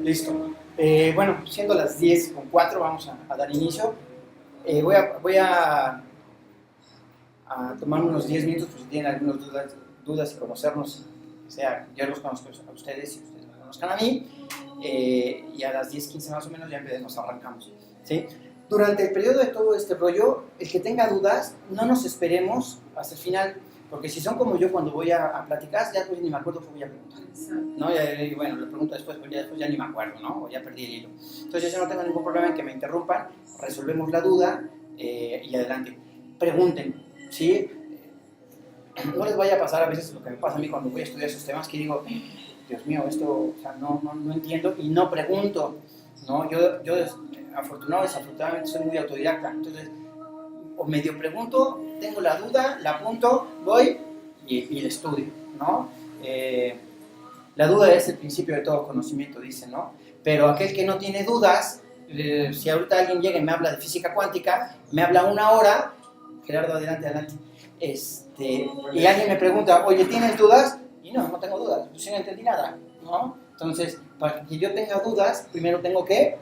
Listo. Bueno, siendo las 10:04, vamos a dar inicio. Voy a tomar unos 10 minutos, pues si tienen algunas dudas y conocernos, que sea, yo los conozco a ustedes y ustedes me conozcan a mí, y a las 10:15 más o menos ya nos arrancamos, ¿sí? Durante el periodo de todo este rollo, el que tenga dudas, no nos esperemos hasta el final, porque si son como yo cuando voy a platicar, ya pues ni me acuerdo qué voy a preguntar, ¿no? Y bueno, le pregunto después, pues ya después ya ni me acuerdo, ¿no? O ya perdí el hilo. Entonces yo no tengo ningún problema en que me interrumpan, resolvemos la duda y adelante. Pregunten, ¿sí? No les vaya a pasar a veces lo que me pasa a mí cuando voy a estudiar esos temas, que digo, Dios mío, esto, o sea, no entiendo y no pregunto, ¿no? Yo afortunado o desafortunadamente soy muy autodidacta, entonces o medio pregunto, tengo la duda, la apunto, voy y la estudio, ¿no? La duda es el principio de todo conocimiento, dicen, ¿no? Pero aquel que no tiene dudas, si ahorita alguien llega y me habla de física cuántica, me habla una hora, Gerardo, adelante, y alguien me pregunta, oye, ¿tienes dudas? Y no tengo dudas, pues sí no entendí nada, ¿no? Entonces, para que yo tenga dudas, primero tengo que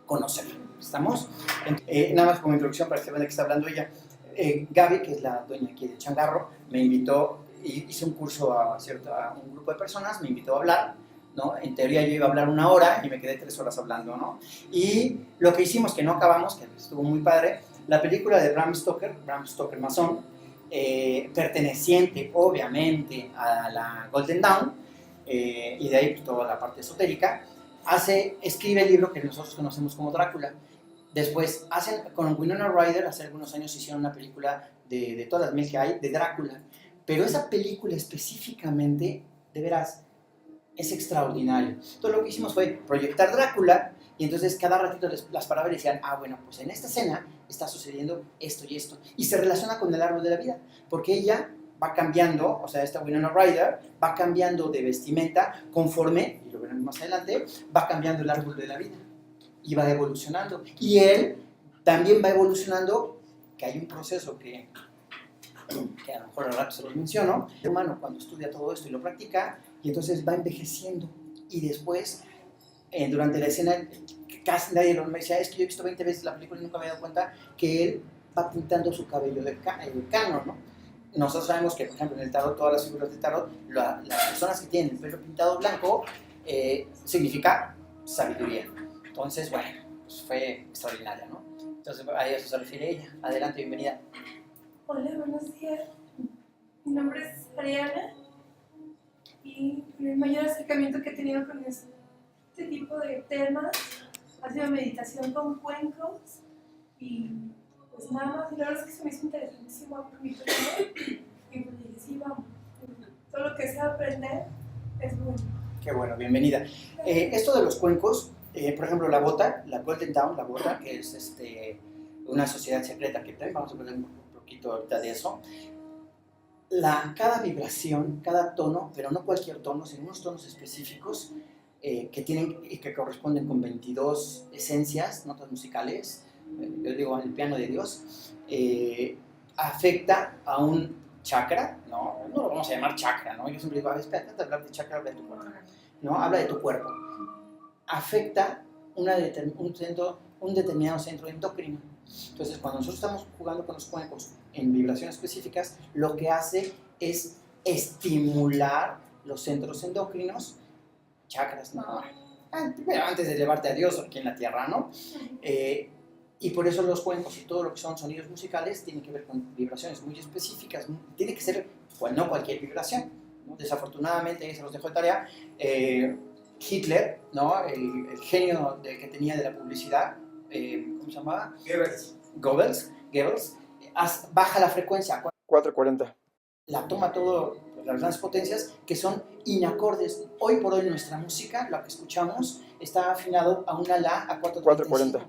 conocerlo, ¿estamos? Nada más como introducción para que vean de qué está hablando ella. Gaby, que es la dueña aquí de Changarro, me invitó, hice un curso a un grupo de personas, me invitó a hablar, ¿no? En teoría yo iba a hablar una hora y me quedé 3 horas hablando, ¿no? Y lo que hicimos, que no acabamos, que estuvo muy padre, la película de Bram Stoker Masón, perteneciente obviamente a la Golden Dawn, y de ahí pues, toda la parte esotérica, escribe el libro que nosotros conocemos como Drácula. Después, con Winona Ryder, hace algunos años hicieron una película de todas las mil que hay, de Drácula. Pero esa película específicamente, de veras, es extraordinario. Entonces lo que hicimos fue proyectar Drácula y entonces cada ratito las paraban y decían, bueno, pues en esta escena está sucediendo esto y esto. Y se relaciona con el árbol de la vida, porque ella va cambiando, o sea, esta Winona Ryder va cambiando de vestimenta conforme, y lo veremos más adelante, va cambiando el árbol de la vida y va evolucionando. Y él también va evolucionando, que hay un proceso que a lo mejor al rato se los menciono. El humano cuando estudia todo esto y lo practica, y entonces va envejeciendo. Y después, durante la escena, casi nadie me decía, es que yo he visto 20 veces la película y nunca me he dado cuenta que él va pintando su cabello de cano, ¿no? Nosotros sabemos que, por ejemplo, en el tarot, todas las figuras del tarot, las personas que tienen el pelo pintado blanco, significa sabiduría. Entonces, bueno, pues fue extraordinaria, ¿no? Entonces, a eso se refiere ella. Adelante, bienvenida. Hola, buenos días. Mi nombre es Ariana y el mayor acercamiento que he tenido con este tipo de temas ha sido meditación con cuencos y pues nada más, y la verdad es que se me hizo interesantísimo por mi persona y pues dije, sí, vamos, todo lo que sea aprender es bueno. Qué bueno, bienvenida. Esto de los cuencos, por ejemplo, la Golden Dawn, la bota, que es una sociedad secreta que vamos a hablar un poquito ahorita de eso. Cada vibración, cada tono, pero no cualquier tono, sino unos tonos específicos que corresponden con 22 esencias, notas musicales, yo digo el piano de Dios, afecta a un chakra, ¿no? No lo vamos a llamar chakra, ¿no? Yo siempre digo, espérate, antes de hablar de chakra, habla de tu cuerpo, ¿no? Habla de tu cuerpo. Afecta un determinado centro endocrino. Entonces, cuando nosotros estamos jugando con los cuencos en vibraciones específicas, lo que hace es estimular los centros endocrinos, chakras, ¿no? Primero, antes de elevarte a Dios aquí en la tierra, ¿no? Y por eso los cuencos y todo lo que son sonidos musicales tienen que ver con vibraciones muy específicas. Tiene que ser, pues no cualquier vibración, ¿no? Desafortunadamente, se los dejo de tarea, Hitler, ¿no? El genio que tenía de la publicidad, ¿cómo se llamaba? Goebbels, baja la frecuencia 440. La toma todo, las grandes potencias que son inacordes. Hoy por hoy nuestra música, lo que escuchamos, está afinado a una La a 440.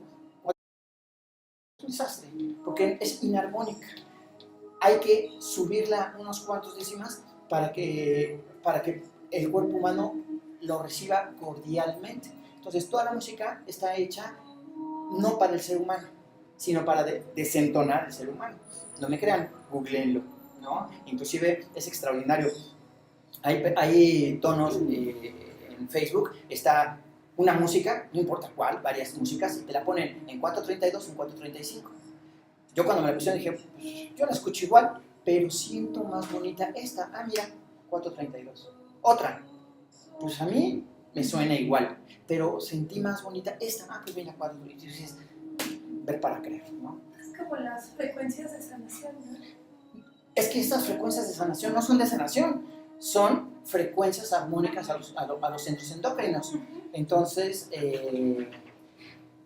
Es un desastre, porque es inarmónica. Hay que subirla unos cuantos décimas para que el cuerpo humano lo reciba cordialmente. Entonces toda la música está hecha no para el ser humano, sino para desentonar el ser humano. No me crean, googleenlo, ¿no? Inclusive es extraordinario. Hay tonos en Facebook, está una música, no importa cuál, varias músicas, y te la ponen en 432 o en 435. Yo cuando me la pusieron dije, pues, yo la escucho igual, pero siento más bonita esta. Ah, mira, 432. Otra, pues a mí me suena igual, pero sentí más bonita esta. Ah, pues mira, 432. Y dices, ver para creer, ¿no? Es como las frecuencias de sanación, ¿no? Es que estas frecuencias de sanación no son de sanación, son frecuencias armónicas a los centros endócrinos. Entonces,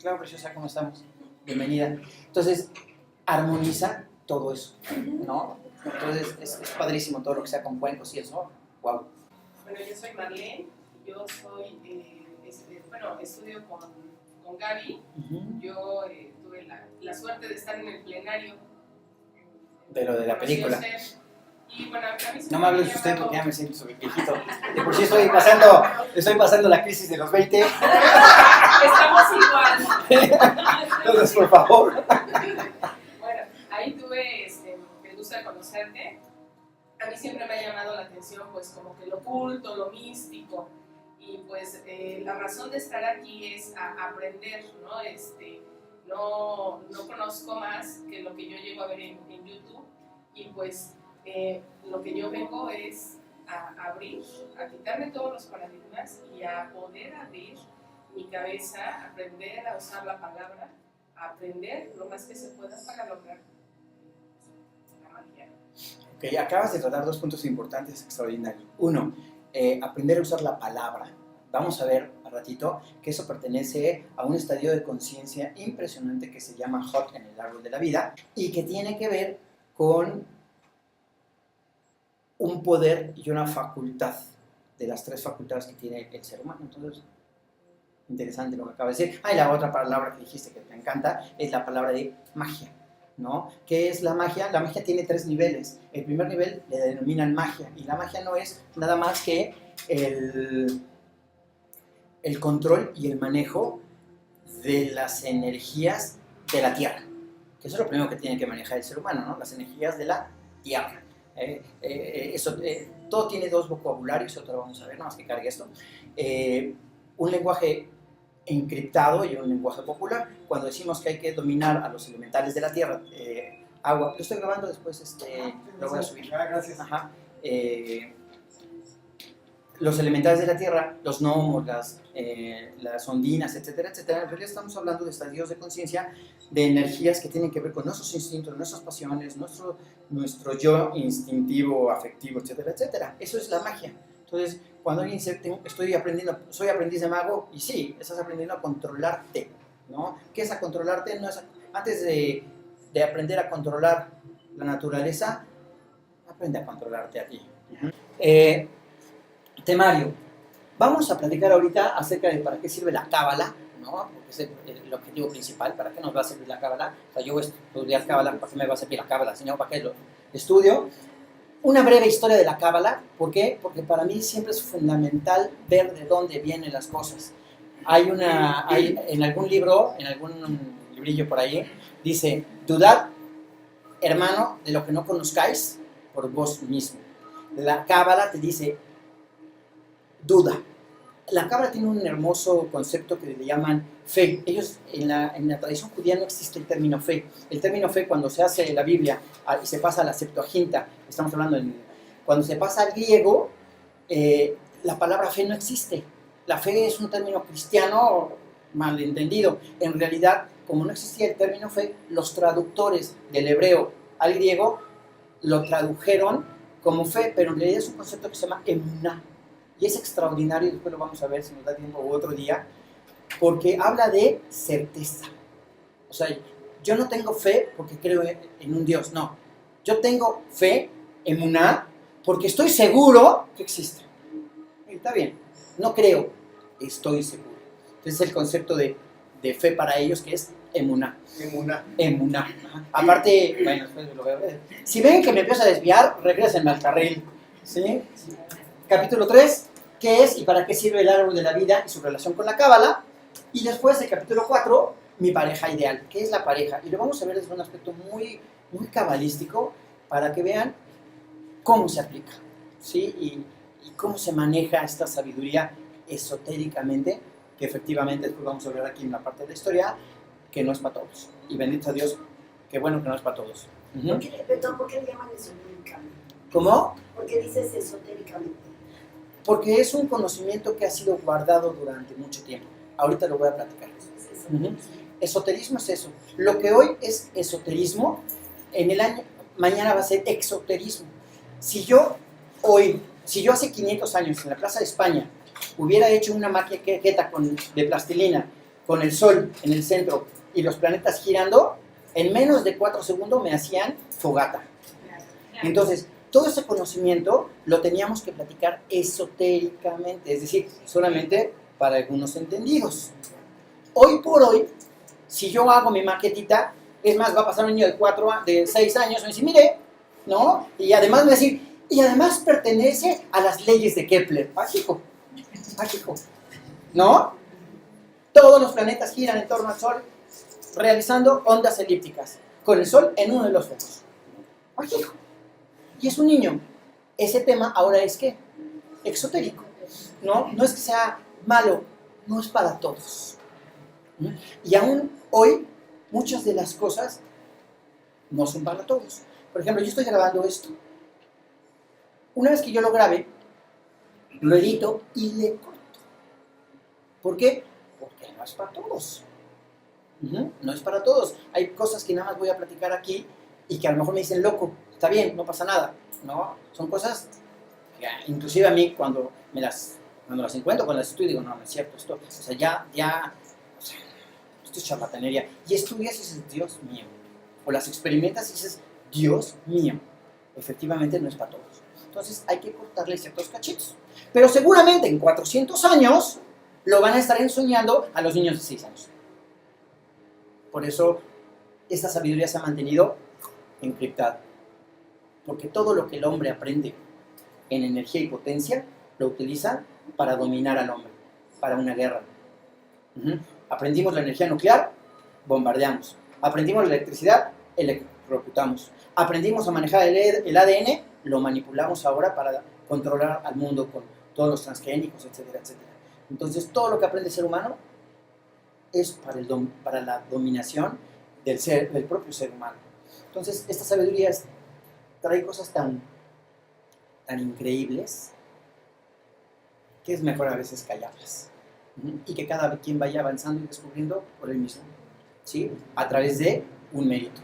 claro, preciosa, ¿cómo estamos? Bienvenida. Entonces, armoniza todo eso, ¿no? Entonces, es padrísimo todo lo que sea con cuencos y eso. Wow. Bueno, yo soy Marlene, yo soy, estudio con Gaby. Yo tuve la suerte de estar en el plenario. De lo de la película. Y bueno, a mí no me hables de usted porque ya me siento sobre viejito. De por sí estoy pasando la crisis de los 20. Estamos igual. Entonces, por favor. Bueno, ahí tuve el gusto de conocerte. A mí siempre me ha llamado la atención, pues, como que lo oculto, lo místico. Y pues, la razón de estar aquí es aprender, ¿no? No conozco más que lo que yo llego a ver en YouTube. Y pues, lo que yo vengo es a abrir, a quitarme todos los paradigmas y a poder abrir mi cabeza, aprender a usar la palabra, a aprender lo más que se pueda para lograr la magia. Ok, acabas de tratar dos puntos importantes extraordinarios. Uno, aprender a usar la palabra. Vamos a ver al ratito que eso pertenece a un estadio de conciencia impresionante que se llama HOT en el árbol de la vida y que tiene que ver con un poder y una facultad de las tres facultades que tiene el ser humano. Entonces, interesante lo que acaba de decir. Y la otra palabra que dijiste que me encanta es la palabra de magia, ¿no? ¿Qué es la magia? La magia tiene tres niveles. El primer nivel le denominan magia, y la magia no es nada más que el control y el manejo de las energías de la Tierra, que eso es lo primero que tiene que manejar el ser humano, ¿no? Las energías de la Tierra. Todo tiene dos vocabularios, otro lo vamos a ver, nada más que cargue esto. Un lenguaje encriptado y un lenguaje popular. Cuando decimos que hay que dominar a los elementales de la Tierra, agua, lo estoy grabando, después lo voy a subir. Gracias. Ajá. Los elementales de la Tierra, los gnomos, las ondinas, etcétera, etcétera. En realidad estamos hablando de estadios de conciencia, de energías que tienen que ver con nuestros instintos, nuestras pasiones, nuestro yo instintivo, afectivo, etcétera, etcétera. Eso es la magia. Entonces, cuando alguien dice, estoy aprendiendo, soy aprendiz de mago, y sí, estás aprendiendo a controlarte, ¿no? ¿Qué es a controlarte? No es antes de aprender a controlar la naturaleza, aprende a controlarte a ti. Temario. Vamos a platicar ahorita acerca de para qué sirve la cábala, ¿no? Porque es el objetivo principal. ¿Para qué nos va a servir la cábala? O sea, yo voy a estudiar cábala, ¿para qué me va a servir la cábala? Sino, ¿para qué lo estudio? Una breve historia de la cábala. ¿Por qué? Porque para mí siempre es fundamental ver de dónde vienen las cosas. Hay en algún libro, en algún librillo por ahí, dice, dudad, hermano, de lo que no conozcáis por vos mismo. La cábala te dice, duda. La cábala tiene un hermoso concepto que le llaman fe. Ellos, en la tradición judía no existe el término fe. El término fe, cuando se hace la Biblia y se pasa a la Septuaginta, estamos hablando cuando se pasa al griego, la palabra fe no existe. La fe es un término cristiano malentendido. En realidad, como no existía el término fe, los traductores del hebreo al griego lo tradujeron como fe, pero en realidad es un concepto que se llama emuná. Y es extraordinario, después lo vamos a ver si nos da tiempo u otro día, porque habla de certeza. O sea, yo no tengo fe porque creo en un Dios, no. Yo tengo fe, emuná, porque estoy seguro que existe. Y está bien, no creo, estoy seguro. Entonces el concepto de fe para ellos que es emuná. Emuná. Aparte, bueno, después lo veo. Si ven que me empiezo a desviar, regrésenme al carril. ¿Sí? Capítulo 3, ¿qué es y para qué sirve el árbol de la vida y su relación con la cábala? Y después el capítulo 4, mi pareja ideal. ¿Qué es la pareja? Y lo vamos a ver desde un aspecto muy, muy cabalístico para que vean cómo se aplica, ¿sí? y cómo se maneja esta sabiduría esotéricamente, que efectivamente después vamos a ver aquí en la parte de la historia, que no es para todos. Y bendito sea Dios, qué bueno que no es para todos. ¿Por qué le llaman esotéricamente? ¿Cómo? ¿Por qué dices esotéricamente? Porque es un conocimiento que ha sido guardado durante mucho tiempo. Ahorita lo voy a platicar. Esoterismo es eso. Lo que hoy es esoterismo, en el año, mañana va a ser exoterismo. Si yo hace 500 años en la Plaza de España hubiera hecho una maqueta de plastilina con el sol en el centro y los planetas girando, en menos de 4 segundos me hacían fogata. Entonces, todo ese conocimiento lo teníamos que platicar esotéricamente, es decir, solamente para algunos entendidos. Hoy por hoy, si yo hago mi maquetita, es más, va a pasar un niño de 6 años, me dice, mire, ¿no? Y además me va a decir, y además pertenece a las leyes de Kepler. Mágico, mágico, ¿no? Todos los planetas giran en torno al Sol, realizando ondas elípticas, con el Sol en uno de los focos. Mágico. Y es un niño. Ese tema ahora es, ¿qué? Exotérico. No es que sea malo, no es para todos. Y aún hoy, muchas de las cosas no son para todos. Por ejemplo, yo estoy grabando esto. Una vez que yo lo grabe, lo edito y le corto. ¿Por qué? Porque no es para todos. No es para todos. Hay cosas que nada más voy a platicar aquí y que a lo mejor me dicen, loco, está bien, no pasa nada. No, son cosas que inclusive a mí cuando las encuentro, cuando las estudio, digo, no es cierto, esto, o sea, o sea, esto es charlatanería. Y estudias y dices, Dios mío. O las experimentas y dices, Dios mío. Efectivamente no es para todos. Entonces hay que cortarle ciertos cachitos. Pero seguramente en 400 años lo van a estar enseñando a los niños de 6 años. Por eso esta sabiduría se ha mantenido encriptada. Porque todo lo que el hombre aprende en energía y potencia lo utiliza para dominar al hombre, para una guerra. Aprendimos la energía nuclear, bombardeamos. Aprendimos la electricidad, electrocutamos. Aprendimos a manejar el ADN, lo manipulamos ahora para controlar al mundo con todos los transgénicos, etcétera, etcétera. Entonces, todo lo que aprende el ser humano es para la dominación del propio ser humano. Entonces, esta sabiduría trae cosas tan increíbles que es mejor a veces callarlas. Y que cada quien vaya avanzando y descubriendo por él mismo, ¿sí? A través de un mérito,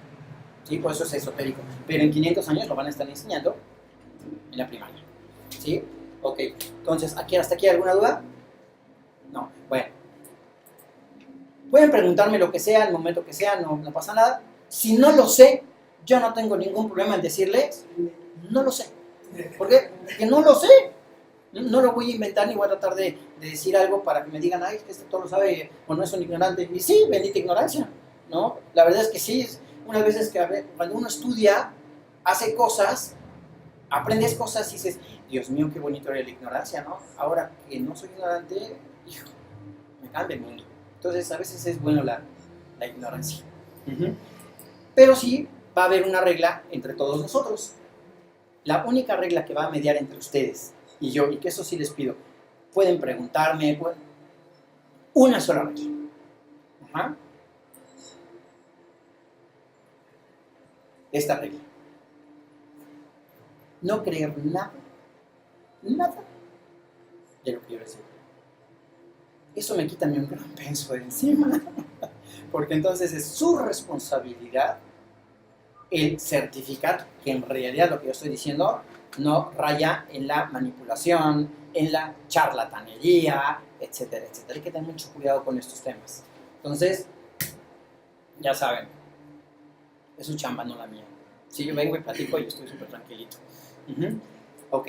¿sí? Por eso es esotérico. Pero en 500 años lo van a estar enseñando en la primaria, ¿sí? Ok, entonces, ¿hasta aquí alguna duda? No, bueno. Pueden preguntarme lo que sea, el momento que sea, no pasa nada. Si no lo sé, yo no tengo ningún problema en decirles, no lo sé. ¿Por qué? Porque no lo sé. No lo voy a inventar ni voy a tratar de decir algo para que me digan, ay, es que este todo lo sabe o no es un ignorante. Y sí, bendita ignorancia, ¿no? La verdad es que sí, unas veces que cuando uno estudia, hace cosas, aprendes cosas y dices, Dios mío, qué bonito era la ignorancia, ¿no? Ahora que no soy ignorante, hijo, me cambia el mundo. Entonces, a veces es bueno la ignorancia. Pero sí, va a haber una regla entre todos nosotros. La única regla que va a mediar entre ustedes y yo, y que eso sí les pido, pueden preguntarme, una sola regla. Esta regla. No creer nada de lo que yo les digo. Eso me quita a mí un gran peso de encima, porque entonces es su responsabilidad el certificar que en realidad lo que yo estoy diciendo no raya en la manipulación, en la charlatanería, etcétera, etcétera. Hay que tener mucho cuidado con estos temas. Entonces, ya saben, es su chamba, no la mía. Si yo vengo y platico, yo estoy súper tranquilito. Ok.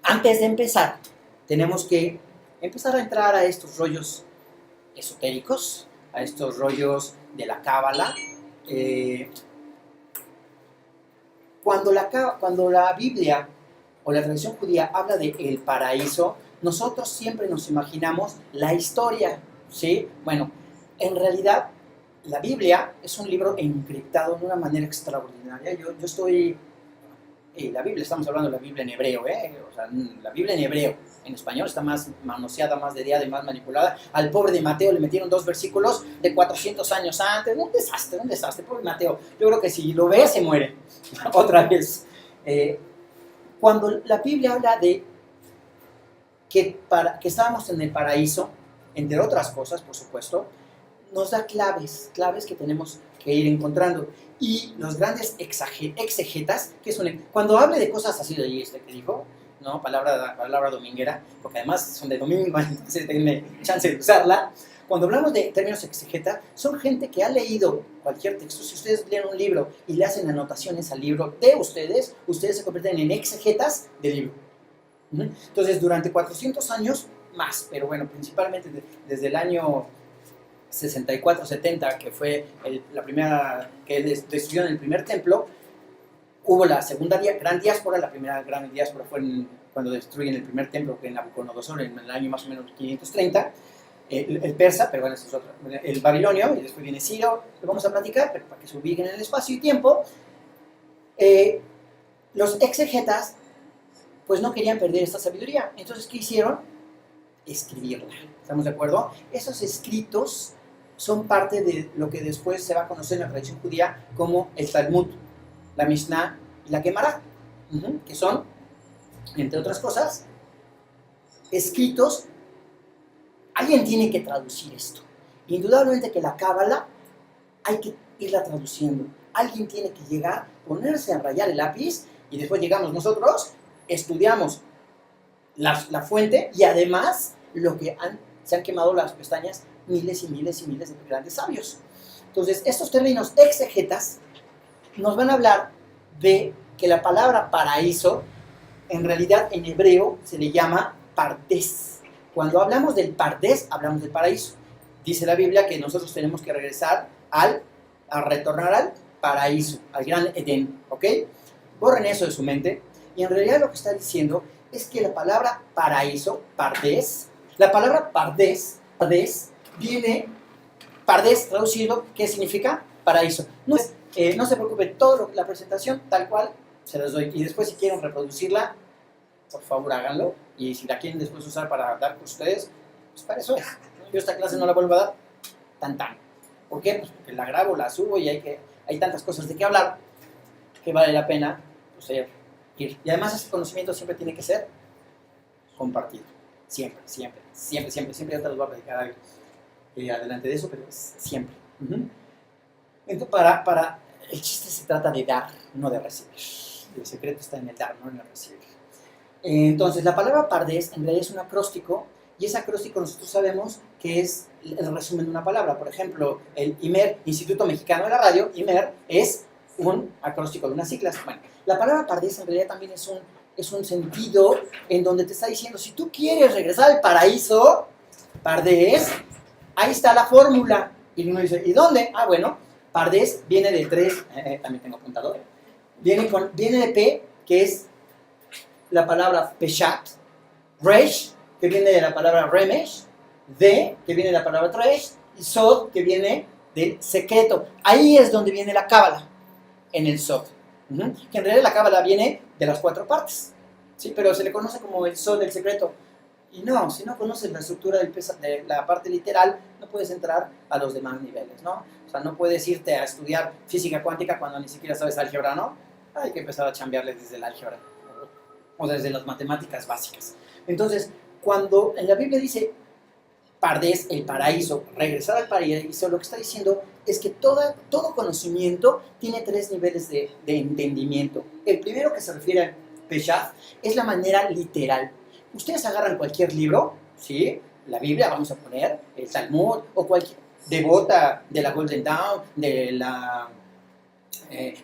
Antes de empezar, tenemos que empezar a entrar a estos rollos esotéricos, a estos rollos de la cábala. Cuando la Biblia o la tradición judía habla de el paraíso, nosotros siempre nos imaginamos la historia, ¿sí? Bueno, en realidad la Biblia es un libro encriptado de una manera extraordinaria. Yo estoy la Biblia, estamos hablando de la Biblia en hebreo, o sea, la Biblia en hebreo, en español está más manoseada, más dediada y más manipulada. Al pobre de Mateo le metieron 2 versículos de 400 años antes, un desastre, pobre Mateo. Yo creo que si lo ve se muere, otra vez. Cuando la Biblia habla de que estábamos en el paraíso, entre otras cosas, por supuesto, nos da claves que tenemos que ir encontrando. Y los grandes exegetas, que son, cuando hable de cosas así de que dijo, ¿no? Palabra dominguera, porque además son de domingo, entonces denme chance de usarla. Cuando hablamos de términos exegetas, son gente que ha leído cualquier texto. Si ustedes leen un libro y le hacen anotaciones al libro de ustedes se convierten en exegetas del libro. Entonces, durante 400 años más, pero bueno, principalmente desde el año 64-70, que fue la primera, que destruyeron el primer templo, hubo la segunda gran diáspora. La primera gran diáspora fue cuando destruyen el primer templo, que en Nabucodonosor, en el año más o menos 530, el persa, pero bueno, ese es otro, el babilonio, y después viene Ciro, lo vamos a platicar, pero para que se ubiquen en el espacio y tiempo. Los exegetas, pues no querían perder esta sabiduría. Entonces, ¿qué hicieron? Escribirla. ¿Estamos de acuerdo? Esos escritos son parte de lo que después se va a conocer en la tradición judía como el Talmud, la Mishnah y la Gemara, que son, entre otras cosas, escritos. Alguien tiene que traducir esto. Indudablemente que la Cábala hay que irla traduciendo. Alguien tiene que llegar, ponerse a rayar el lápiz, y después llegamos nosotros, estudiamos la fuente, y además se han quemado las pestañas miles y miles y miles de grandes sabios. Entonces, estos términos exegetas nos van a hablar de que la palabra paraíso, en realidad en hebreo se le llama Pardes. Cuando hablamos del Pardes, hablamos del paraíso. Dice la Biblia que nosotros tenemos que regresar a retornar al paraíso, al gran Edén, ¿ok? Borren eso de su mente, y en realidad lo que está diciendo es que la palabra paraíso, Pardes, la palabra Pardes viene, Pardes traducido, ¿qué significa? Paraíso. No se preocupen, la presentación tal cual se las doy, y después si quieren reproducirla, por favor háganlo, y si la quieren después usar para dar con ustedes, pues para eso es. Yo esta clase no la vuelvo a dar, tan. ¿Por qué? Pues porque la grabo, la subo, y hay tantas cosas de qué hablar que vale la pena pues, ir. Y además ese conocimiento siempre tiene que ser compartido. Siempre. Yo te los voy a platicar adelante de eso, pero siempre. Entonces, el chiste se trata de dar, no de recibir. El secreto está en el dar, no en el recibir. Entonces, la palabra Pardes en realidad es un acróstico, y ese acróstico nosotros sabemos que es el resumen de una palabra. Por ejemplo, el IMER, Instituto Mexicano de la Radio, IMER, es un acróstico de unas siglas. Bueno, la palabra Pardes en realidad también es un sentido en donde te está diciendo, si tú quieres regresar al paraíso, Pardes, ahí está la fórmula. Y uno dice, ¿y dónde? Ah, bueno, Pardes viene de 3, también tengo apuntado, viene de P, que es la palabra Peshat, Resh, que viene de la palabra Remesh, D, que viene de la palabra Tresh, y Sod, que viene del secreto. Ahí es donde viene la Cábala, en el Sod. Que en realidad la Cábala viene de las 4 partes, ¿sí? Pero se le conoce como el Sod del secreto. Y no, si no conoces la estructura de la parte literal, no puedes entrar a los demás niveles, ¿no? O sea, no puedes irte a estudiar física cuántica cuando ni siquiera sabes álgebra, ¿no? Hay que empezar a chambearle desde el álgebra o desde las matemáticas básicas. Entonces, cuando en la Biblia dice Pardes, el paraíso, regresar al paraíso, lo que está diciendo es que todo conocimiento tiene 3 niveles de entendimiento. El primero, que se refiere a Peshat, es la manera literal. Ustedes agarran cualquier libro, ¿sí? La Biblia, vamos a poner, el Talmud, o cualquier devota de la Golden Dawn, de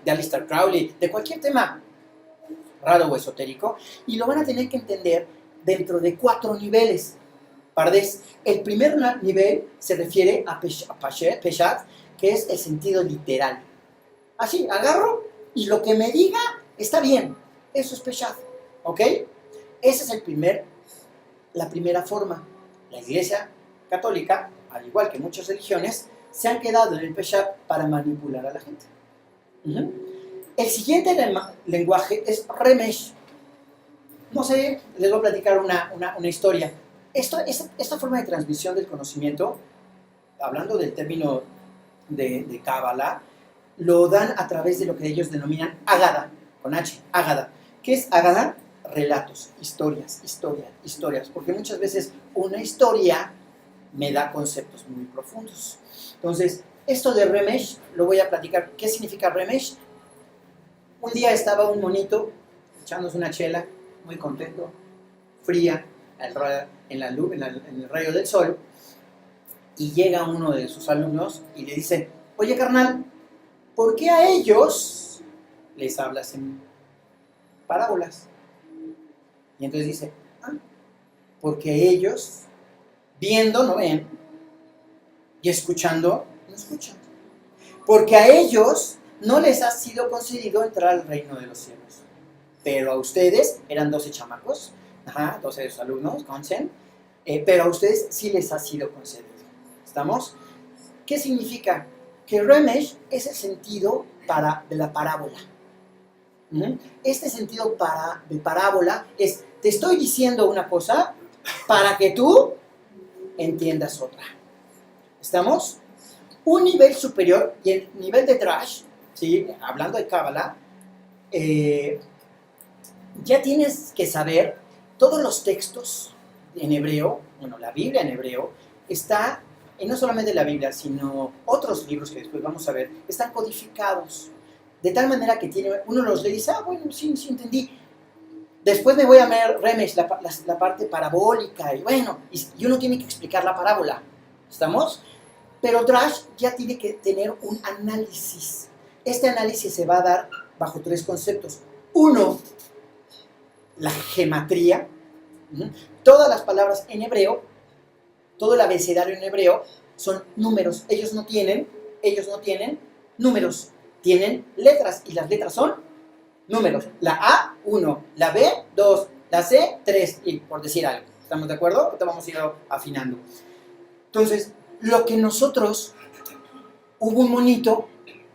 Aleister Crowley, de cualquier tema raro o esotérico, y lo van a tener que entender dentro de 4 niveles. Pardes. El primer nivel se refiere a Peshat, que es el sentido literal. Así, agarro y lo que me diga está bien. Eso es Peshat, ¿ok? Esa es la primera forma. La Iglesia Católica, al igual que muchas religiones, se han quedado en el Peshat para manipular a la gente. El siguiente lenguaje es Remesh. No sé, les voy a platicar una historia. Esta forma de transmisión del conocimiento, hablando del término de Cábala, lo dan a través de lo que ellos denominan Ágada, con H, Ágada. ¿Qué es Ágada? Relatos, historias, porque muchas veces una historia me da conceptos muy profundos. Entonces, esto de Remesh lo voy a platicar. ¿Qué significa Remesh? Un día estaba un monito echándose una chela, muy contento, fría, en el rayo del sol, y llega uno de sus alumnos y le dice: oye, carnal, ¿por qué a ellos les hablas en parábolas? Y entonces dice: porque ellos, viendo no ven, y escuchando no escuchan. Porque a ellos no les ha sido concedido entrar al reino de los cielos. Pero a ustedes, eran 12 chamacos, 12 de sus alumnos, conchen, pero a ustedes sí les ha sido concedido. ¿Estamos? ¿Qué significa? Que Remesh es el sentido de la parábola. Este sentido de parábola es: te estoy diciendo una cosa para que tú entiendas otra. ¿Estamos? Un nivel superior, y el nivel de Drash, ¿sí? Hablando de Cábala, ya tienes que saber todos los textos en hebreo. Bueno, la Biblia en hebreo está, y no solamente la Biblia, sino otros libros que después vamos a ver, están codificados. De tal manera que uno los lee y dice: bueno, sí entendí. Después me voy a ver Remesh, la parte parabólica, y bueno, y uno tiene que explicar la parábola. ¿Estamos? Pero Drash ya tiene que tener un análisis. Este análisis se va a dar bajo 3 conceptos. Uno, la gematría. Todas las palabras en hebreo, todo el abecedario en hebreo son números. Ellos no tienen números, tienen letras, y las letras son números. La A, 1, la B, 2, la C, 3, y por decir algo. ¿Estamos de acuerdo? Ahorita vamos a ir afinando. Entonces, lo que nosotros, hubo un monito,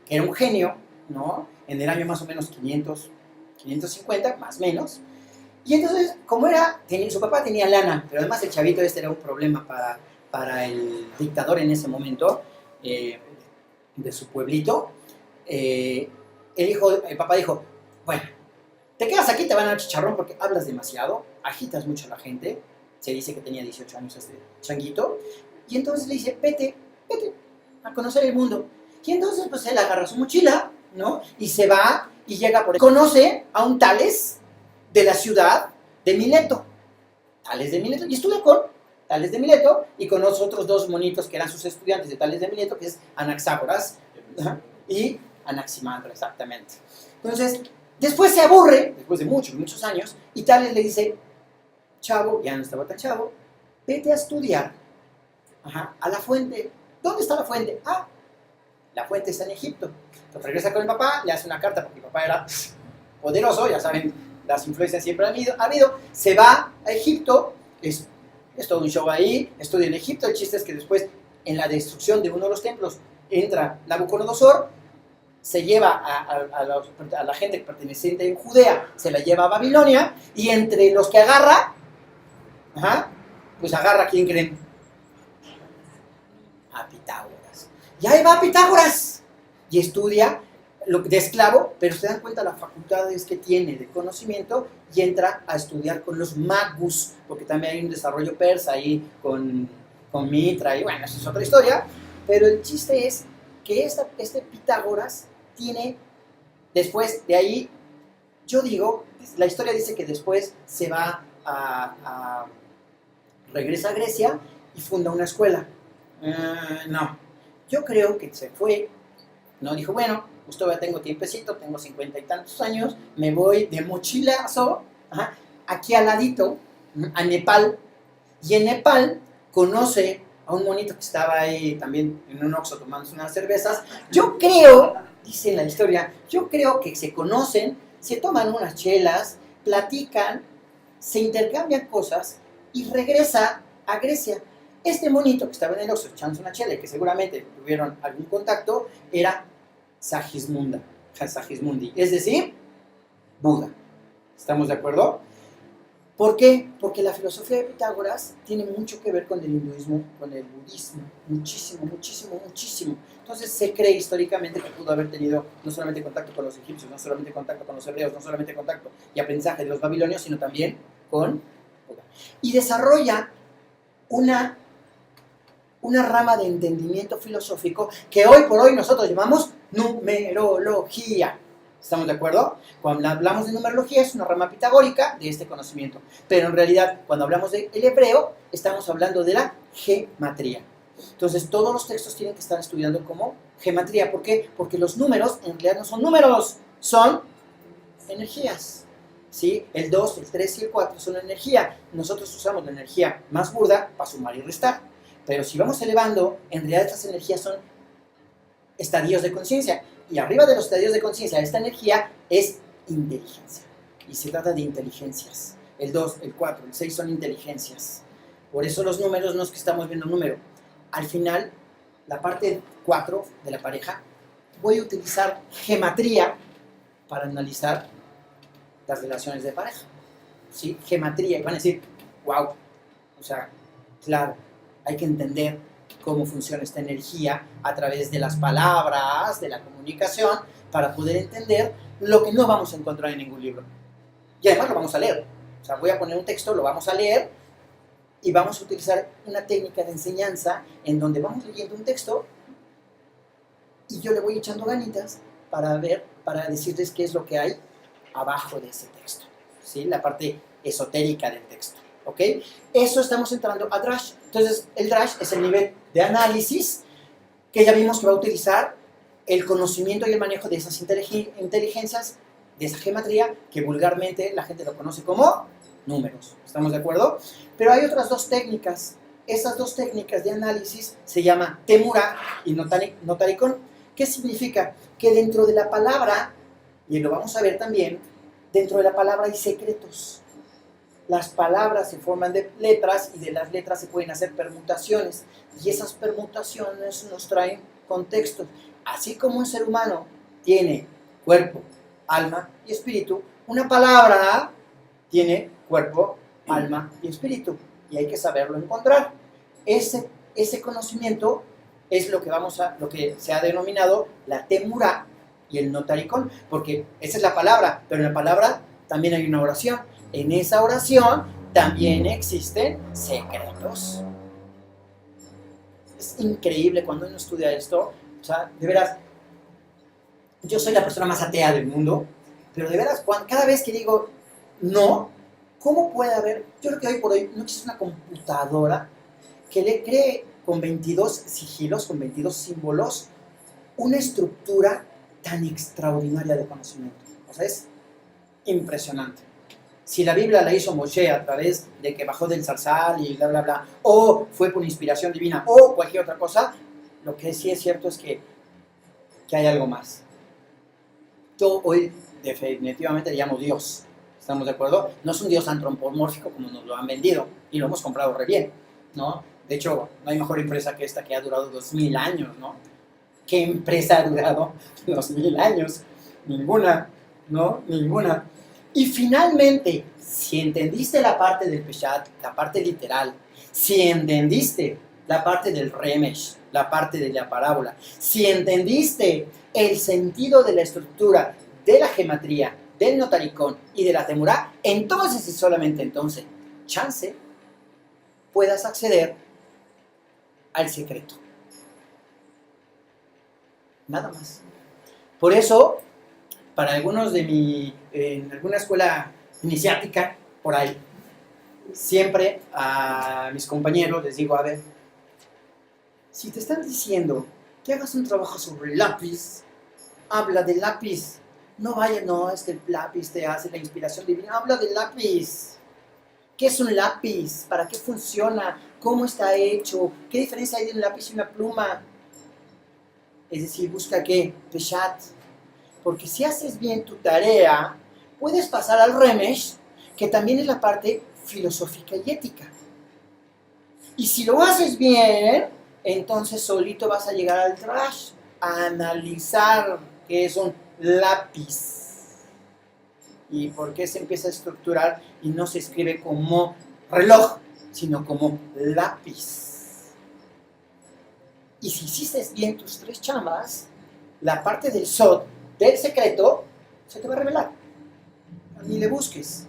que era un genio, ¿no? En el año más o menos 550, más o menos. Y entonces, como su papá tenía lana, pero además el chavito era un problema para el dictador en ese momento, de su pueblito. El papá dijo: bueno, te quedas aquí, te van a dar chicharrón porque hablas demasiado, agitas mucho a la gente. Se dice que tenía 18 años este changuito. Y entonces le dice: vete a conocer el mundo. Y entonces pues él agarra su mochila, ¿no? Y se va y llega por ahí. Conoce a un Tales de la ciudad de Mileto. Tales de Mileto. Y estudia con Tales de Mileto y con los otros 2 monitos que eran sus estudiantes de Tales de Mileto, que es Anaxágoras y Anaximandro, exactamente. Entonces, después se aburre, después de muchos años, y Tales le dice: chavo, ya no estaba tan chavo, vete a estudiar a la fuente. ¿Dónde está la fuente? La fuente está en Egipto. Entonces regresa con el papá, le hace una carta porque el papá era poderoso, ya saben, las influencias siempre han habido. Se va a Egipto, es todo un show ahí, estudia en Egipto. El chiste es que después, en la destrucción de uno de los templos, entra Nabucodonosor, se lleva a la gente perteneciente en Judea, se la lleva a Babilonia, y entre los que agarra, pues agarra ¿a quién creen? A Pitágoras. Y ahí va Pitágoras y estudia de esclavo, pero se dan cuenta las facultades que tiene de conocimiento, y entra a estudiar con los magus, porque también hay un desarrollo persa ahí con Mitra, y bueno, esa es otra historia. Pero el chiste es que este Pitágoras tiene, después de ahí, yo digo, la historia dice que después se va regresa a Grecia y funda una escuela. No, yo creo que se fue, no dijo: bueno, pues todavía tengo tiempecito, tengo 50 y tantos años, me voy de mochilazo aquí al ladito, a Nepal, y en Nepal conoce a un monito que estaba ahí también en un Oxxo tomándose unas cervezas. Yo creo, dice la historia, yo creo que se conocen, se toman unas chelas, platican, se intercambian cosas, y regresa a Grecia. Este monito que estaba en el Oxxo echándose una chela y que seguramente tuvieron algún contacto era Sagismunda. Hasahismundi, es decir, Buda. ¿Estamos de acuerdo? ¿Por qué? Porque la filosofía de Pitágoras tiene mucho que ver con el hinduismo, con el budismo, muchísimo, muchísimo, muchísimo. Entonces se cree históricamente que pudo haber tenido no solamente contacto con los egipcios, no solamente contacto con los hebreos, no solamente contacto y aprendizaje de los babilonios, sino también con Buda. Y desarrolla una rama de entendimiento filosófico que hoy por hoy nosotros llamamos numerología. ¿Estamos de acuerdo? Cuando hablamos de numerología es una rama pitagórica de este conocimiento, pero en realidad cuando hablamos del hebreo estamos hablando de la gematría. Entonces todos los textos tienen que estar estudiando como gematría. ¿Por qué? Porque los números en realidad no son números, son energías. ¿Sí? El 2, el 3 y el 4 son energía. Nosotros usamos la energía más burda para sumar y restar. Pero si vamos elevando, en realidad estas energías son estadios de conciencia. Y arriba de los estadios de conciencia, esta energía es inteligencia. Y se trata de inteligencias. El 2, el 4, el 6 son inteligencias. Por eso los números no es que estamos viendo un número. Al final, la parte 4 de la pareja, voy a utilizar gematría para analizar las relaciones de pareja. ¿Sí? Gematría. Y van a decir, wow. O sea, claro, hay que entender cómo funciona esta energía a través de las palabras, de la comunicación, para poder entender lo que no vamos a encontrar en ningún libro. Y además lo vamos a leer. O sea, voy a poner un texto, lo vamos a leer y vamos a utilizar una técnica de enseñanza en donde vamos leyendo un texto y yo le voy echando ganitas para ver, para decirles qué es lo que hay abajo de ese texto. ¿Sí? La parte esotérica del texto. ¿Ok? Eso estamos entrando a Drash. Entonces, el Drash es el nivel de análisis que ya vimos que va a utilizar el conocimiento y el manejo de esas inteligencias, de esa gematría, que vulgarmente la gente lo conoce como números. ¿Estamos de acuerdo? Pero hay otras dos técnicas. Esas dos técnicas de análisis se llaman Temura y Notaricón. ¿Qué significa? Que dentro de la palabra, y lo vamos a ver también, dentro de la palabra hay secretos. Las palabras se forman de letras y de las letras se pueden hacer permutaciones. Y esas permutaciones nos traen contextos. Así como un ser humano tiene cuerpo, alma y espíritu, una palabra tiene cuerpo, alma y espíritu. Y hay que saberlo encontrar. Ese conocimiento es lo que se ha denominado la temura y el notaricón. Porque esa es la palabra, pero en la palabra también hay una oración. En esa oración también existen secretos. Es increíble cuando uno estudia esto. O sea, de veras, yo soy la persona más atea del mundo, pero de veras, cada vez que digo no, ¿cómo puede haber? Yo creo que hoy por hoy no existe una computadora que le cree con 22 sigilos, con 22 símbolos, una estructura tan extraordinaria de conocimiento. O sea, es impresionante. Si la Biblia la hizo Moshe a través de que bajó del zarzal y bla, bla, bla, o fue por inspiración divina, o cualquier otra cosa, lo que sí es cierto es que hay algo más. Yo hoy definitivamente le llamo Dios. ¿Estamos de acuerdo? No es un Dios antropomórfico como nos lo han vendido, y lo hemos comprado re bien, ¿no? De hecho, no hay mejor empresa que esta que ha durado 2000 años, ¿no? ¿Qué empresa ha durado 2000 años? Ninguna, ¿no? Ninguna. Y finalmente, si entendiste la parte del Peshat, la parte literal, si entendiste la parte del Remesh, la parte de la parábola, si entendiste el sentido de la estructura, de la gematría, del notaricón y de la temurá, entonces y solamente entonces, chance, puedas acceder al secreto. Nada más. Por eso, para algunos en alguna escuela iniciática, por ahí, siempre a mis compañeros les digo, a ver, si te están diciendo que hagas un trabajo sobre el lápiz, habla del lápiz. No vaya, no, es que el lápiz te hace la inspiración divina. Habla del lápiz. ¿Qué es un lápiz? ¿Para qué funciona? ¿Cómo está hecho? ¿Qué diferencia hay de un lápiz y una pluma? Es decir, busca ¿qué? Peshat. Porque si haces bien tu tarea, puedes pasar al Remesh, que también es la parte filosófica y ética. Y si lo haces bien, entonces solito vas a llegar al Drash, a analizar qué es un lápiz. ¿Y por qué se empieza a estructurar y no se escribe como reloj, sino como lápiz? Y si hiciste bien tus 3 chambas, la parte del SOT, del secreto, se te va a revelar. Ni le busques.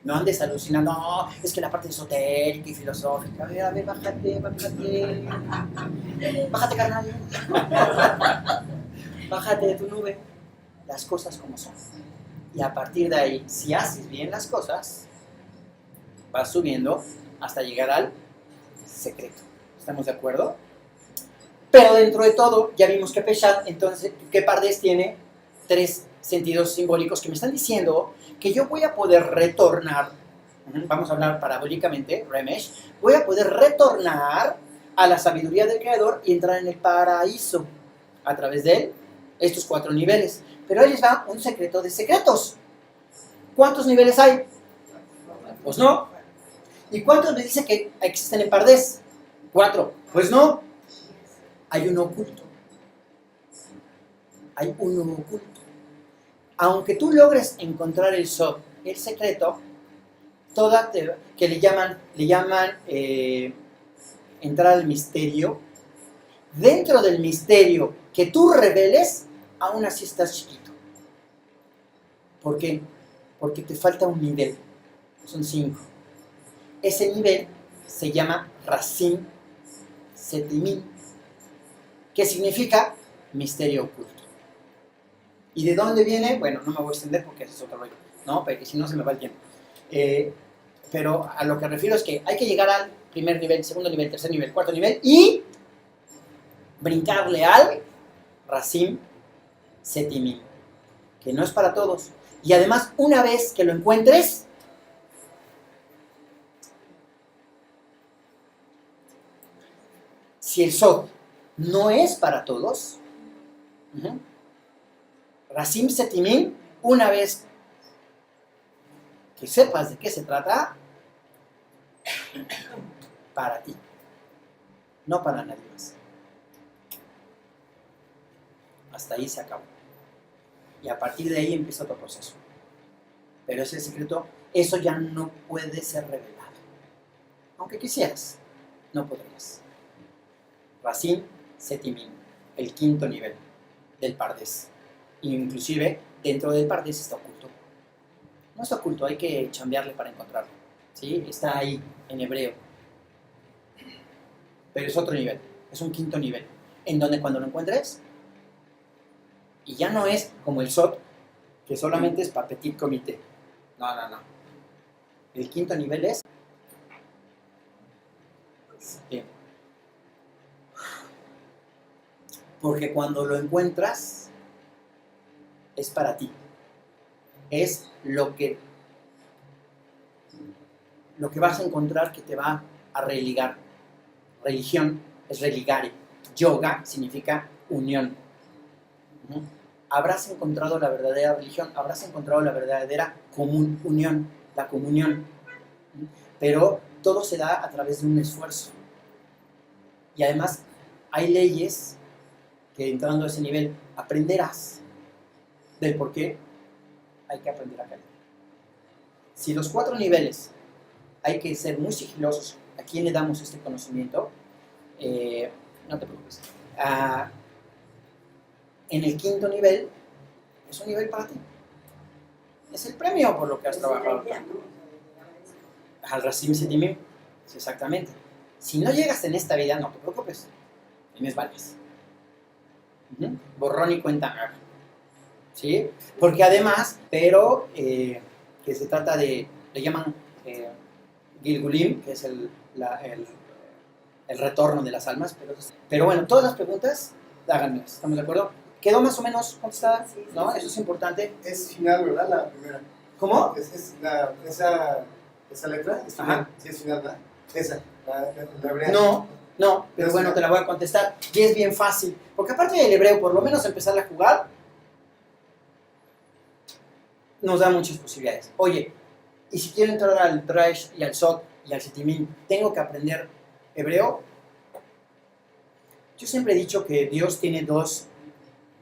No andes alucinando, no, es que la parte esotérica y filosófica. A ver, bájate. Bájate, carnal. Bájate de tu nube. Las cosas como son. Y a partir de ahí, si haces bien las cosas, vas subiendo hasta llegar al secreto. ¿Estamos de acuerdo? Pero dentro de todo, ya vimos que Peshat, entonces, que Pardes tiene 3 sentidos simbólicos que me están diciendo que yo voy a poder retornar, vamos a hablar parabólicamente, Remesh, voy a poder retornar a la sabiduría del Creador y entrar en el paraíso a través de estos 4 niveles. Pero ahí les va un secreto de secretos. ¿Cuántos niveles hay? Pues no. ¿Y cuántos me dice que existen en Pardes? 4. Pues no. Hay uno oculto. Hay uno oculto. Aunque tú logres encontrar el SOT, el secreto, que le llaman entrar al misterio, dentro del misterio que tú reveles, aún así estás chiquito. ¿Por qué? Porque te falta un nivel. Son 5. Ese nivel se llama Rasim Setimim, que significa misterio oculto. ¿Y de dónde viene? Bueno, no me voy a extender porque ese es otro rollo, ¿no? Porque si no se me va el tiempo. Pero a lo que refiero es que hay que llegar al primer nivel, segundo nivel, tercer nivel, cuarto nivel y brincarle al Rasim Setimim, que no es para todos. Y además, una vez que lo encuentres, si el SOT no es para todos, Rasim Setimim, una vez que sepas de qué se trata, para ti, no para nadie más. Hasta ahí se acabó. Y a partir de ahí empieza otro proceso. Pero ese secreto, eso ya no puede ser revelado. Aunque quisieras, no podrías. Rasim Setimim, el 5º nivel del Pardes. Inclusive, dentro del Pardes está oculto. No está oculto, hay que chambearle para encontrarlo. ¿Sí? Está ahí, en hebreo. Pero es otro nivel, es un 5º nivel. En donde cuando lo encuentres, y ya no es como el SOT, que solamente es para petit comité. No. El 5º nivel es... Bien. Porque cuando lo encuentras, es para ti. Es lo que vas a encontrar que te va a religar. Religión es religare. Yoga significa unión. Habrás encontrado la verdadera religión, habrás encontrado la verdadera unión, la comunión. Pero todo se da a través de un esfuerzo. Y además hay leyes que entrando a ese nivel aprenderás del por qué hay que aprender a callar. Si los 4 niveles hay que ser muy sigilosos, ¿a quién le damos este conocimiento? No te preocupes. En el 5º nivel es un nivel para ti. Es el premio por lo que has trabajado. Al Rasim Setimim, exactamente. Si no llegas en esta vida, no te preocupes. Tienes varias. Borrón y cuenta nueva. ¿Sí? Porque además, que se trata de, le llaman Gilgulim, que es el retorno de las almas. Pero bueno, todas las preguntas, háganmelas. ¿Estamos de acuerdo? ¿Quedó más o menos contestada? Sí, sí, ¿No? sí. Eso es importante. Es final, ¿verdad? La primera. ¿Cómo? Esa letra es Ajá. final. Sí, es final, ¿verdad? Esa, la hebrea. No, pero bueno, te la voy a contestar. Y es bien fácil. Porque aparte del hebreo, por lo menos empezar a jugar, nos da muchas posibilidades. Oye, y si quiero entrar al Trash y al Sot y al Setimim, ¿tengo que aprender hebreo? Yo siempre he dicho que Dios tiene dos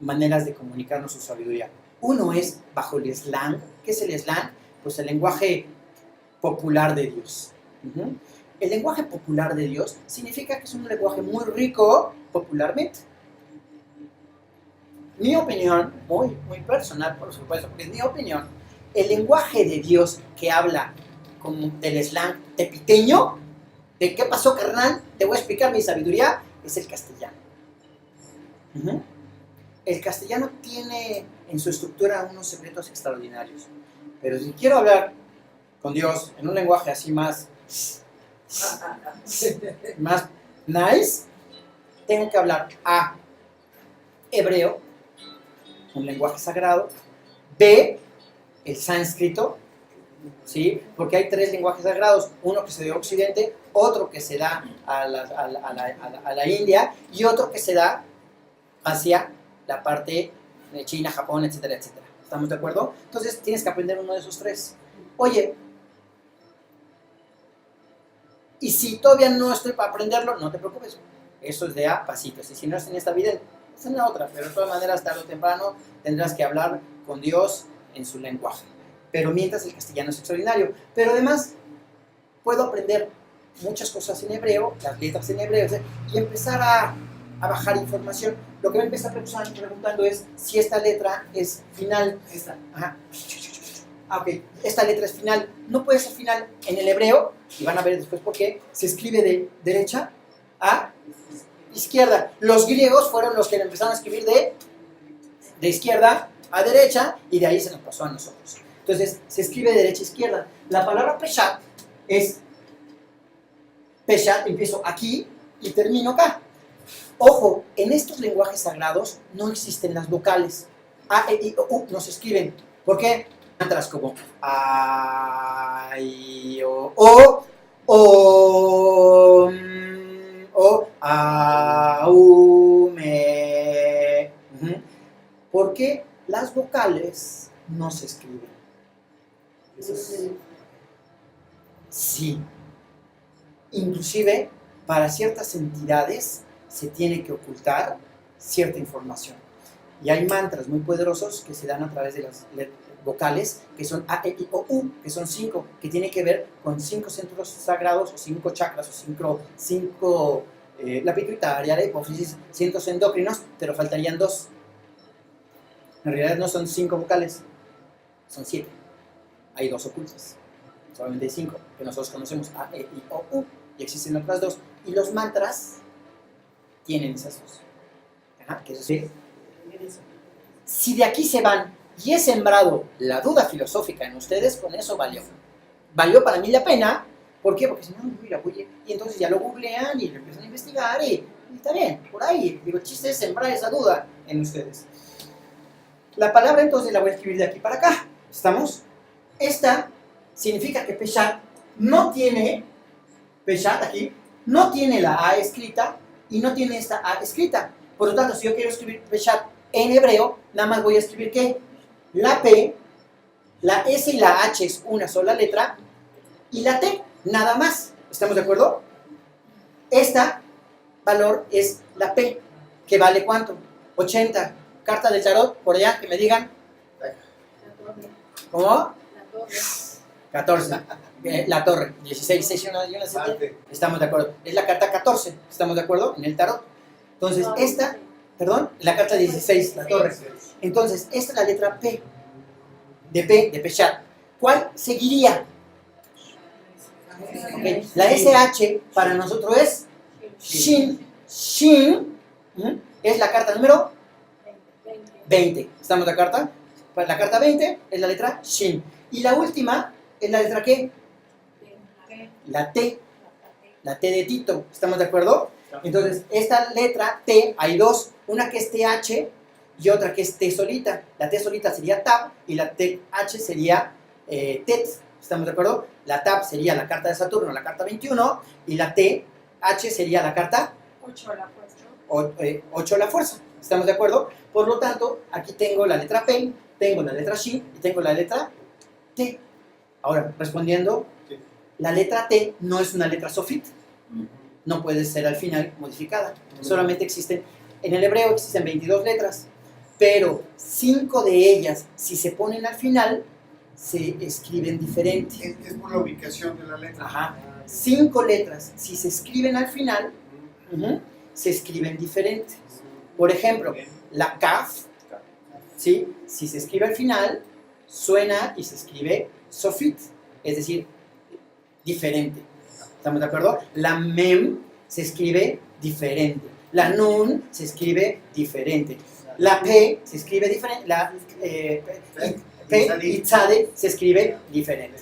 maneras de comunicarnos su sabiduría. Uno es bajo el slang. ¿Qué es el slang? Pues el lenguaje popular de Dios. Uh-huh. El lenguaje popular de Dios significa que es un lenguaje muy rico popularmente. Mi opinión, muy personal por supuesto, porque es mi opinión, el lenguaje de Dios que habla como del slang tepiteño, de qué pasó carnal, te voy a explicar mi sabiduría, es el castellano. Uh-huh. El castellano tiene en su estructura unos secretos extraordinarios, pero si quiero hablar con Dios en un lenguaje así más nice, tengo que hablar A, hebreo, un lenguaje sagrado, B, el sánscrito, ¿sí? Porque hay 3 lenguajes sagrados, uno que se da a Occidente, otro que se da a la India y otro que se da hacia la parte de China, Japón, etcétera, etcétera. ¿Estamos de acuerdo? Entonces tienes que aprender uno de esos 3. Oye, y si todavía no estoy para aprenderlo, no te preocupes. Eso es de a pasitos. Y si no es en esta vida, es en la otra. Pero de todas maneras, tarde o temprano, tendrás que hablar con Dios en su lenguaje. Pero mientras el castellano es extraordinario. Pero además, puedo aprender muchas cosas en hebreo, las letras en hebreo, y empezar a bajar información. Lo que me empieza preguntando es si esta letra es final. Esta. Ajá. Ok, esta letra es final. No puede ser final en el hebreo, y van a ver después por qué. Se escribe de derecha a izquierda. Los griegos fueron los que empezaron a escribir de izquierda a derecha, y de ahí se nos pasó a nosotros. Entonces, se escribe de derecha a izquierda. La palabra peshat es peshat, empiezo aquí y termino acá. Ojo, en estos lenguajes sagrados no existen las vocales. A, E, I, O, U no se escriben. ¿Por qué? Mantras como A, I, O, A, U, Me. ¿Por qué las vocales no se escriben? Sí. Inclusive, para ciertas entidades se tiene que ocultar cierta información. Y hay mantras muy poderosos que se dan a través de las vocales, que son A, E, I, O, U, que son 5, que tiene que ver con 5 centros sagrados, o 5 chakras, o 5 la pituitaria, la hipófisis, centros endocrinos, pero faltarían 2. En realidad no son 5 vocales, son 7. Hay 2 ocultas. Solamente hay 5, que nosotros conocemos, A, E, I, O, U, y existen otras 2. Y los mantras tienen esas 2. Ajá, que eso sí. Si de aquí se van y he sembrado la duda filosófica en ustedes, con eso valió. Valió para mí la pena. ¿Por qué? Porque si no, mira, oye, y entonces ya lo googlean y lo empiezan a investigar y está bien, por ahí. Digo, el chiste es sembrar esa duda en ustedes. La palabra entonces la voy a escribir de aquí para acá. ¿Estamos? Esta significa que peshat no tiene, peshat aquí, no tiene la A escrita y no tiene esta A escrita. Por lo tanto, si yo quiero escribir peshat en hebreo, nada más voy a escribir ¿qué? La P, la S y la H es una sola letra, y la T, nada más. ¿Estamos de acuerdo? Esta valor es la P, que vale ¿cuánto? 80. Carta del tarot, por allá, que me digan. ¿Cómo? 14. La torre. 16, 6 y una 7. Estamos de acuerdo. Es la carta 14. ¿Estamos de acuerdo? En el tarot. Entonces, esta, perdón, la carta 16, la torre. Entonces, esta es la letra P. De peshat. ¿Cuál seguiría? Okay. La SH para nosotros es Shin. Shin es la carta número 20. ¿Estamos de acuerdo? La carta 20 es la letra Shin. Y la última es la letra ¿qué? La T. La T de Tito. ¿Estamos de acuerdo? Entonces, esta letra T, hay 2. Una que es TH y otra que es T solita. La T solita sería TAP y la TH sería TET. ¿Estamos de acuerdo? La TAP sería la carta de Saturno, la carta 21, y la TH sería la carta 8 a la fuerza. 8 a la fuerza. ¿Estamos de acuerdo? Por lo tanto, aquí tengo la letra P, tengo la letra Shin y tengo la letra T. Ahora, respondiendo, la letra T no es una letra sofit. No puede ser al final modificada. Solamente existen, en el hebreo existen 22 letras, pero 5 de ellas, si se ponen al final, se escriben diferente. Es por la ubicación de la letra. Ajá. 5 letras, si se escriben al final, se escriben diferente. Por ejemplo, la kaf, ¿sí? Si se escribe al final, suena y se escribe sofit, es decir, diferente. ¿Estamos de acuerdo? La mem se escribe diferente. La nun se escribe diferente. La p se escribe diferente. La p y tzade se escribe diferente.